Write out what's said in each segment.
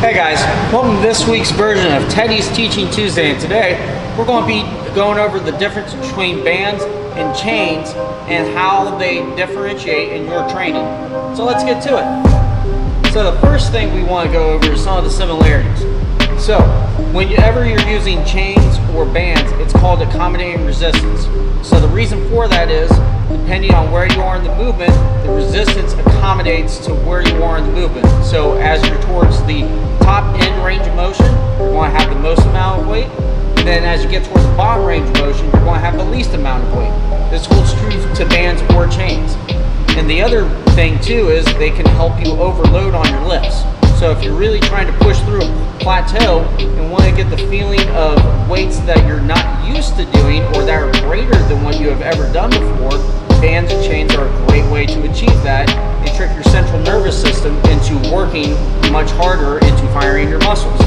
Hey guys, welcome to this week's version of Teddy's Teaching Tuesday, and today we're going to be going over the difference between bands and chains and how they differentiate in your training. So let's get to it. So the first thing we want to go over is some of the similarities. So whenever you're using chains or bands, it's called accommodating resistance. So the reason for that is, depending on where you are in the movement, the resistance accommodates to where you are in the movement. So as you're towards the top end range of motion, you're going to have the most amount of weight. And then as you get towards the bottom range of motion, you're going to have the least amount of weight. This holds true to bands or chains. And the other thing too is they can help you overload on your lifts. So if you're really trying to push through a plateau and want to get the feeling of weights that you're not used to doing or that are greater than what you have ever done before, bands and chains are a great way to achieve that and trick your central nervous system into working much harder, into firing your muscles.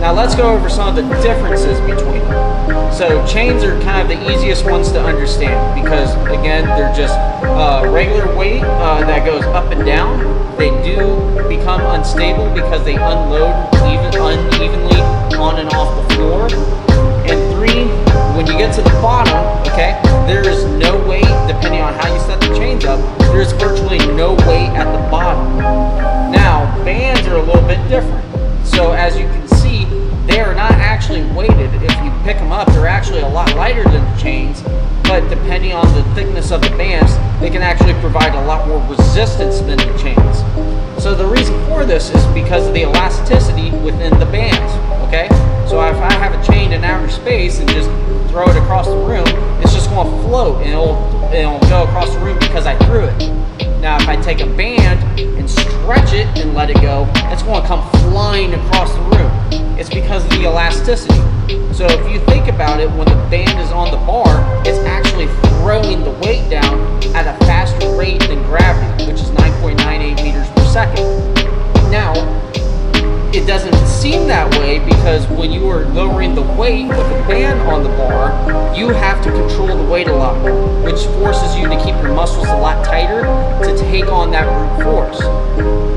Now let's go over some of the differences between them. So chains are kind of the easiest ones to understand because, again, they're just regular weight that goes up and down. They do become unstable because they unload unevenly on and off the floor. And three, when you get to the bottom, okay, there is no weight, depending on how you set the chains up, there's virtually no weight at the bottom. Now, bands are a little bit different. So as you can see, they are not actually weighted. If you pick them up, they're actually a lot lighter than the chains, but depending on the thickness of the bands, they can actually provide a lot more resistance than the chains. So the reason for this is because of the elasticity within the bands, okay? So if I have a chain in outer space and just throw it across the room, it's just going to float and it'll go across the room because I threw it. Now if I take a band and stretch it and let it go, it's going to come flying across the room. It's because of the elasticity. So if you think about it, when the band is on the bar, it's actually throwing the weight down at a faster rate than gravity, which is 9.98 meters per second. Now, it doesn't seem that way because when you are lowering the weight with the band on the bar, you have to control the weight a lot more, which forces you to keep your muscles a lot tighter to take on that brute force.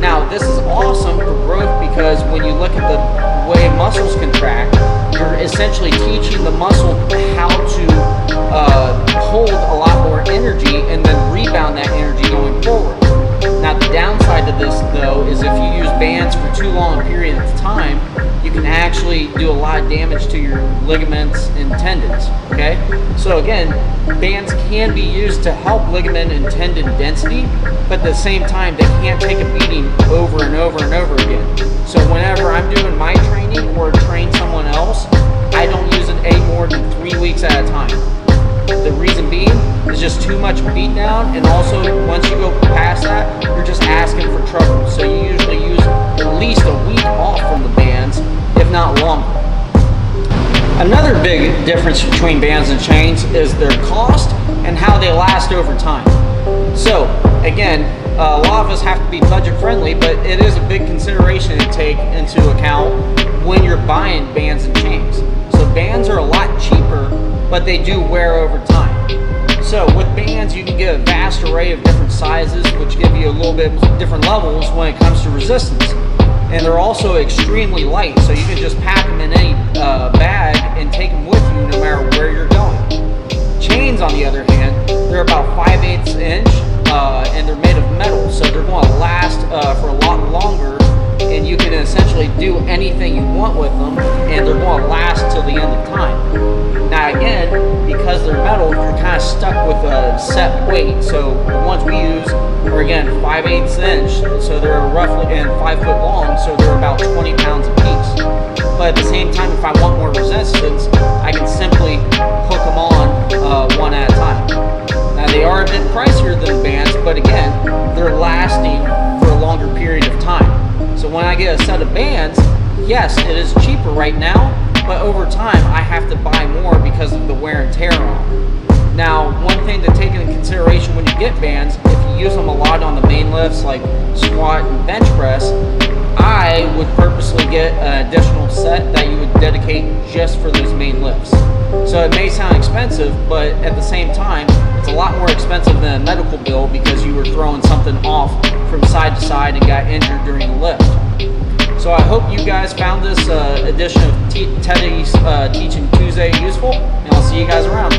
Now, this is awesome for growth because when you look at the way muscles contract, you're essentially teaching the muscle how to hold a lot more energy and then rebound that energy going forward. Now the downside to this though is if you use bands for too long a period of time, you can actually do a lot of damage to your ligaments and tendons, okay? So again, bands can be used to help ligament and tendon density, but at the same time, they can't take a beating over and over and over again. So whenever I'm doing my training or train someone else, I don't use it any more than 3 weeks at a time. The reason being is just too much beat down, and also once you go past that, you're just asking for trouble. So you usually use at least a week off from the bands, if not longer. Another big difference between bands and chains is their cost and how they last over time. So again, a lot of us have to be budget friendly, but it is a big consideration to take into account when you're buying bands and chains. So bands are a lot cheaper, but they do wear over time. So with bands, you can get a vast array of different sizes, which give you a little bit different levels when it comes to resistance. And they're also extremely light, so you can just pack them in any bag and take them with you no matter where you're going. Chains, on the other hand, they're about 5/8 inch, and they're made of metal, so they're going to last for a lot longer, and you can essentially do anything you want with them, and they're going to last till the end of time. Now again, because they're metal, you're kind of stuck with a set weight. So the ones we use are again 5/8 inch, so they're roughly and 5 foot long, so they're about 20 pounds a piece. But at the same time, if I want more resistance, I can simply hook them on one at a time. Now they are a bit pricier than bands, but again, they're lasting for a longer period of time. So when I get a set of bands, yes, it is cheaper right now, but over time I have to buy more because of the wear and tear on them. Now, one thing to take into consideration when you get bands, if you use them a lot on the main lifts like squat and bench press, I would purposely get an additional set that you would dedicate just for those main lifts. So it may sound expensive, but at the same time, it's a lot more expensive than a medical bill because you were throwing something off from side to side and got injured during the lift. So I hope you guys found this edition of Teddy's Teaching Tuesday useful, and I'll see you guys around.